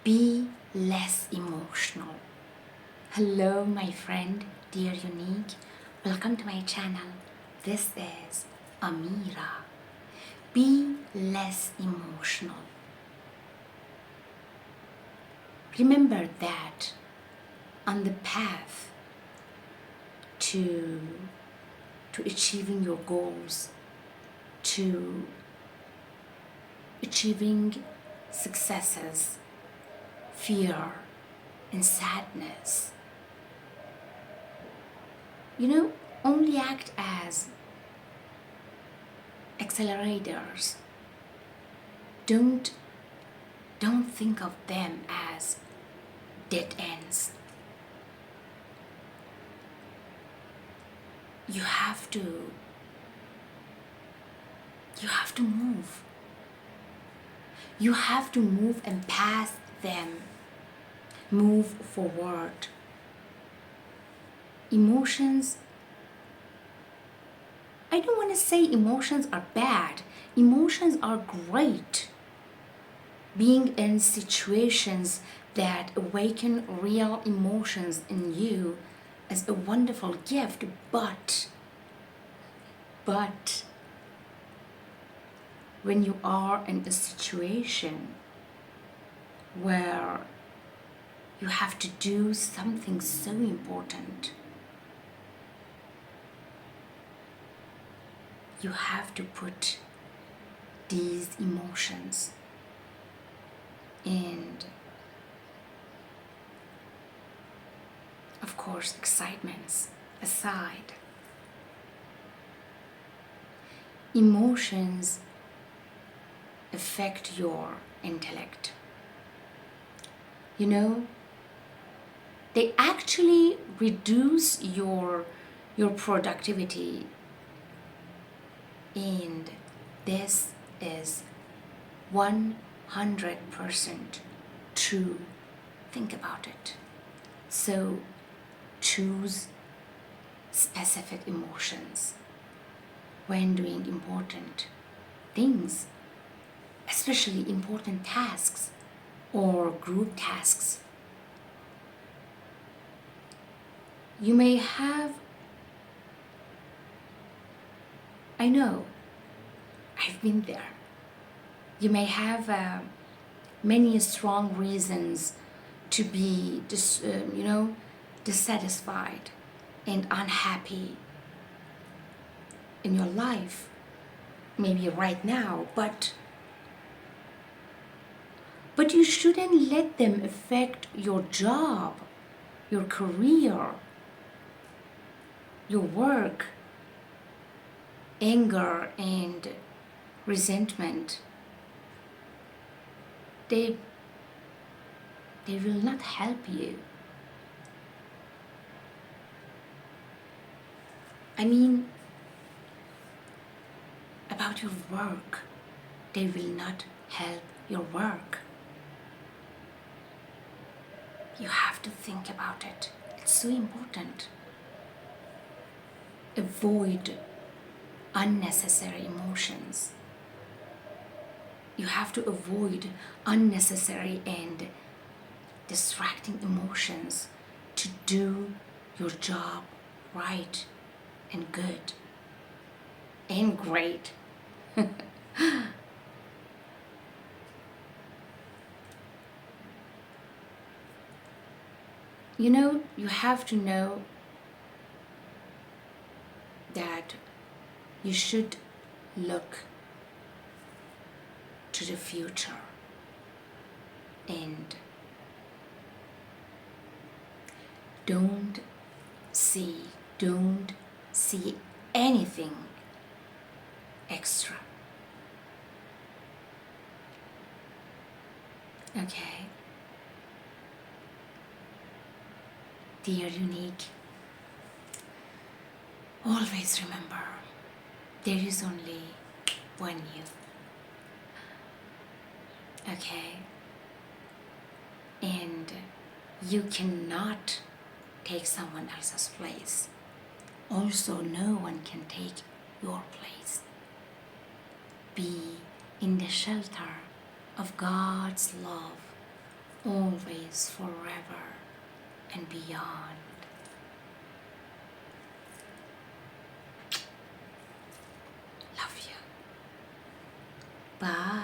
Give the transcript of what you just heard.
Be less emotional. Hello, my friend, dear Unique. Welcome to my channel. This is Amira. Be less emotional. Remember that on the path to achieving your goals, to achieving successes, fear and sadness, only act as accelerators. Don't think of them as dead ends. You have to move. You have to move and pass them. Move forward. Emotions, I don't want to say emotions are bad. Emotions are great. Being in situations that awaken real emotions in you is a wonderful gift, but when you are in a situation where you have to do something so important, you have to put these emotions and, of course, excitements aside. Emotions affect your intellect. They actually reduce your productivity, and this is 100% true. Think about it. So choose specific emotions when doing important things, especially important tasks or group tasks. You may have, I know, I've been there. You may have many strong reasons to be dissatisfied and unhappy in your life, maybe right now, but you shouldn't let them affect your job, your career, your work. Anger and resentment, they will not help you. I mean, about your work, they will not help your work. You have to think about it. It's so important. Avoid unnecessary emotions. You have to avoid unnecessary and distracting emotions to do your job right and good and great. You have to know that you should look to the future and don't see anything extra. Okay? Dear Unique, always remember, there is only one you. Okay? And you cannot take someone else's place. Also, no one can take your place. Be in the shelter of God's love always, forever, and beyond. Love you. Bye.